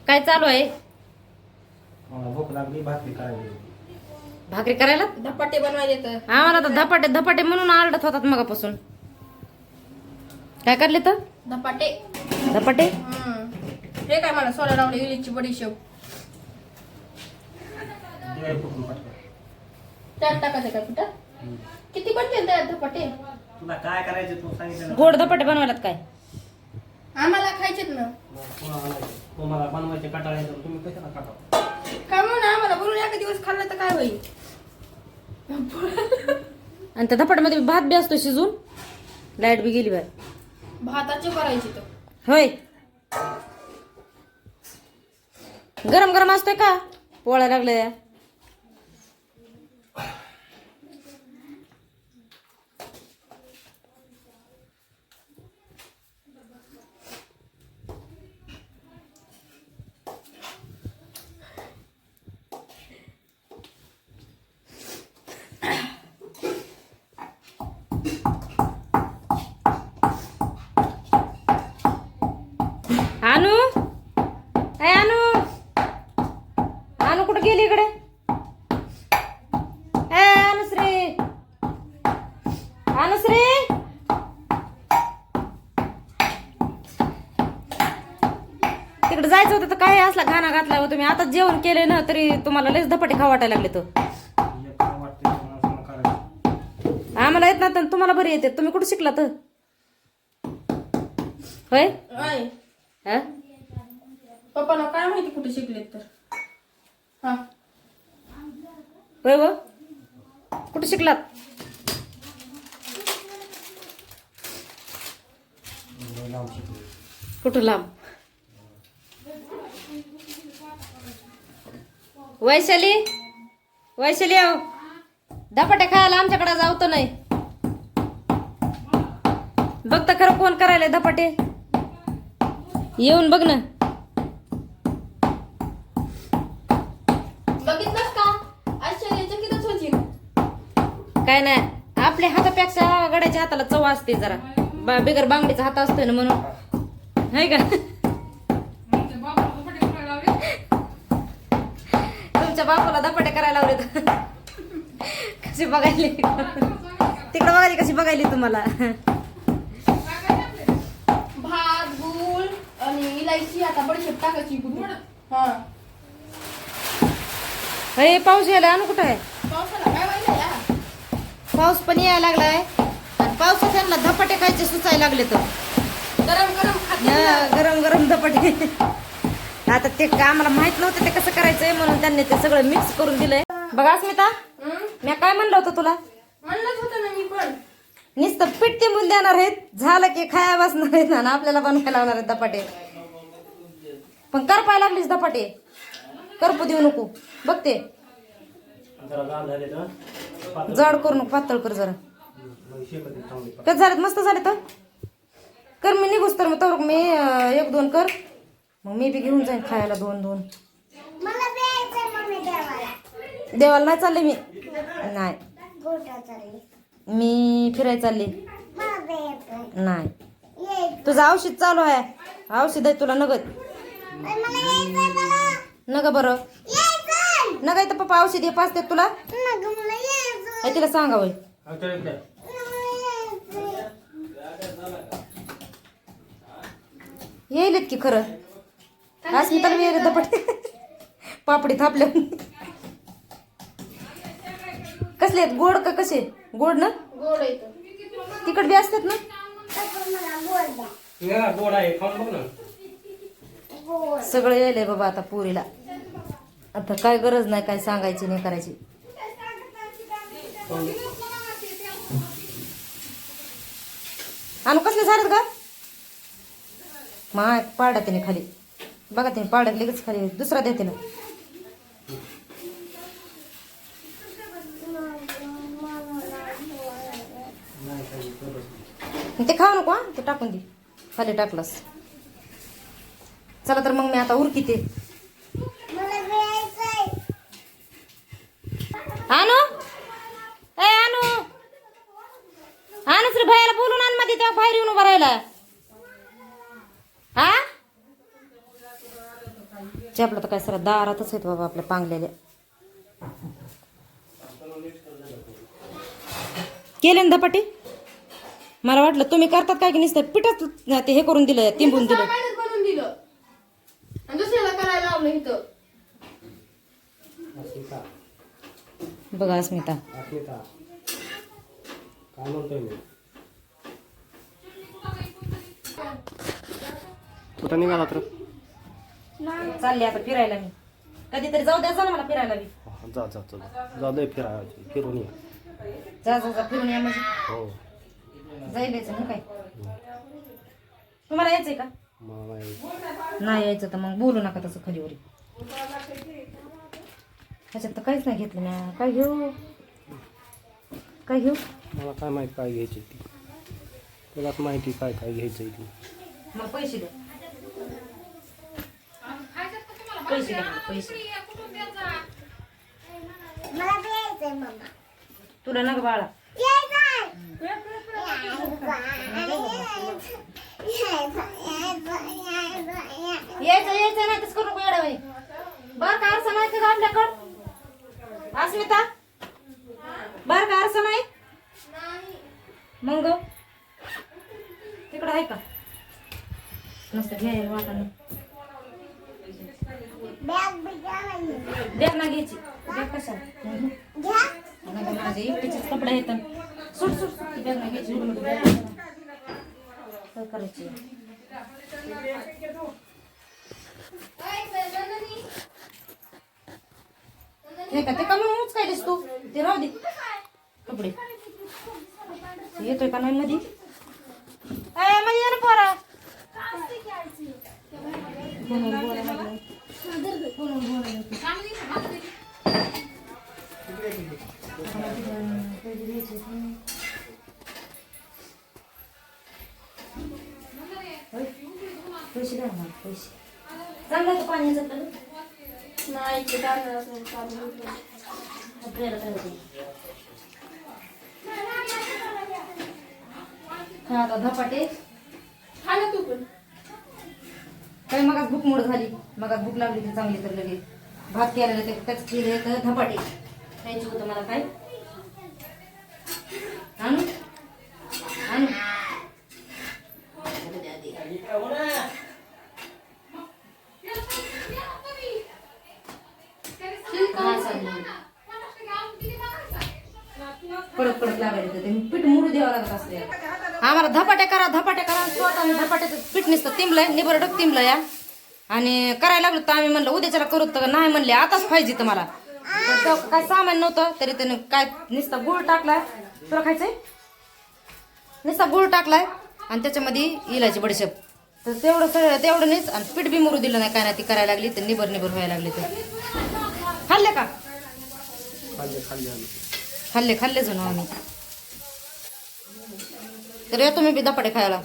काय चालू आहे? मला भूक लागली, भाकरी करायची. भाकरी करायला? धपाटे बनवायचे तर आम्हाला तर धपाटे धपाटे म्हणून आरडत होतात मगापासून. काय करले तर धपाटे. धपाटे? हे काय मला सोला लावले इलीची बडीशेप. दिवाळी फुकून पटकन. त्यात टाकायचं काय कुठं? किती बनते त्यात धपाटे? तुला काय करायचं तू सांगितलं ना. गोड धपाटे बनवायलात काय? आम्हाला खायचेत ना. तुम्हाला बनवायचे कंटाळा येतो, तुम्ही कशाला काढा. काय म्हणून आम्हाला बोलून एका दिवस खाल्लं तर काय होईल? आणि त्या धपाट्यामध्ये भात बी असतो शिजून. लाईट बी गेली बाय. भाताचे करायचे तर होय. गरम गरम असतोय का? पोळ्या लागल्या. आणू काय आणू? आणू कुठं गेली इकडे? अनुश्री, अनुश्री, तिकडे जायचं होतं तर काय असला घाणा घातला हो तुम्ही. आता जेवण केले ना तरी तुम्हाला लयच धपाटे खाऊ वाटायला लागले. तर आम्हाला येत ना तर तुम्हाला बरी येते. तुम्ही कुठे शिकला तर? होय. हा? पप्पाला काय माहिती कुठे शिकलेत तर. हा होय व कुठे शिकलात? कुठं लांब? वैशाली, वैशाली आहो धपाटे खायला आमच्याकडे जाऊ तर नाही. बघ तर खरं कोण करायला धपाटे. येऊन बघ ना. बघितलंस का? आश्चर्यचकितच होशील. काय नाही, आपल्या हातापेक्षा गड्याच्या हाताला चव असते जरा. बिगर बांगडीचा हात असतोय ना म्हणून. हाय का? तुमच्या बापाला धपाटे करायला लावले. कशी बघायली तिकडे बघायली, कशी बघायली तुम्हाला. भात गुळ आणि इलायची आता बडीशेप टाकायची गुळ. हा हे पाऊस यायला आणू कुठं आहे? पावसाला काय व्हायला या? पाऊस पण यायला लागलाय आणि पावसात त्यांना धपाटे खायचे सुचायला लागले. तर गरम गरम खाते. गरम गरम धपाटे. आता ते आम्हाला माहित नव्हतं ते कसं करायचंय म्हणून त्यांनी ते सगळं मिक्स करून दिलंय. बघा स्मिता, मी काय म्हणलं होतं तुला? म्हणलंच होतं ना मी पण. नुसतं पीठ टिंबून देणार आहेत, झालं की खाया बसणार आहेत ना आपल्याला बनवायला लावणार आहेत धपाटे. पण करपायला लागलीस धपाटे, करपू देऊ नको. बघते जरा लाल झाले तर जाड करू नको, पातळ कर जरा. कसं झालेत? मस्त झाले तर कर. मी निघूस तर मग तर मी 1-2 कर, मग मी बी घेऊन जाईन खायला 2-2. देवाला नाही चालले मी. नाही, मी फिरायला चालले. नाही, तुझं औषध चालू आहे. औषध आहे तुला नगद. नग बरं नग तर पप्पा औषध हे पाचते तुला. हे तिला सांगा वय. येईलेत की खरं. अस्मिताला मी येईल धपाटे. पापडी थापल्या. कसले आहेत? गोड का कसे? गोड ना? गोड येतं. तिकट बी असतात ना? गोड आहे, खाऊन बघ ना. सगळं यायलंय बाबा आता पुरीला. आता काय गरज नाही काय सांगायची नाही करायची. आणू कसले झालेत का? माय पाडा त्याने खाली. बघा त्याने पाड्यात लगेच खाली. दुसरा द्या त्याला. ते खाऊ नको. ते टाकून दे. खाली टाकलंस. चला तर मग मी आता उरकीते. आणू ए आणू आणू श्री भैयाला बोलून आण मध्ये तेव्हा बाहेर येऊन उभा राहिला. हा चेपला तर काय सर दारातच आहेत बाबा आपल्या पांगलेल्या. केले ना धपाटे? मला वाटलं तुम्ही करतात काय की नुसतं पिठात ते हे करून दिलं, तिंबून दिलं. सकाळीच बनवून दिलं आणि दुसऱ्याला करायला लावलं इथं. अस्मिता बघा अस्मिता, अस्मिता काय म्हणतोय मी? कुठं निघाला तर? चालले आता फिरायला मी. कधीतरी जाऊ द्यायचा ना मला फिरायला मी. जा जा जा जा लय फिरून ये. जा जा जा फिरून या म्हणजे हो जाईल यायचं मग काय. तुम्हाला यायचंय का? मला नाही यायचं तर मग बोलू नका तसं खालीवरी. ह्याच्यात तर काहीच नाही घेतलं ना. काय घेऊ काय घेऊ? मला काय माहिती काय घ्यायची ती. तुलाच माहिती काय काय घ्यायचंय ती. मला पैसे द्या. पैसे द्या पैसे. तुला नका बाळा. यायचं नाही तसं करू नको येड्यावानी. बर का आरसा नाही का आपल्याकडं अस्मिता? बर का आरसा नाही मग तिकडं आहे का? नसतं घ्यायला वाटाणं. बॅग ना घ्यायची. बॅग कशाला? माझे एकटीचेच कपडे आहेत. सुट सुट सुट बॅग ना घ्यायची. काय करायची? हे का ते कमी उच काय दिसतो ते राहू दे कपडे. येतोय का नाही मध्ये? मध्ये ये ना पोरा. पैसे द्या ना पैसे. चांगलं तर पाणी जातं. नाही ते काय असेल चालू. आपल्याला काय होतं? खा आता धपाटे. खा ना तू पण. काय मगाच भूक मोड झाली. मगाच भूक लागली ती चांगली तर लगेच भात केलेलं ते त्याच केले तर धपाटे खायचे होतं मला. काय आणू आणू कडक कडक लागायचं ते पीठ मुरू द्यावं लागत असते. आम्हाला धपाटे करा स्वतः धपाट्याचं पीठ नसतं तिंबलंय निबरडक तिंबलं या आणि करायला लागलो तर आम्ही म्हणलं उद्याच्याला करू तर नाही म्हणले आताच पाहिजे तर मला. काय सामान नव्हतं तरी त्याने काय नुसतं गुळ टाकलाय. तुला खायचंय? नुसता गुळ टाकलाय आणि त्याच्यामध्ये इलायची बडीशेप तर तेवढं सगळं तेवढं नाहीच. आणि पीठ बी मुरू दिलं नाही काय नाही. ती करायला लागली तर निबर व्हायला लागली. तर खाल्ले का? खाल्ले जणू आम्ही. तर येतो मी बी धपाटे खायला.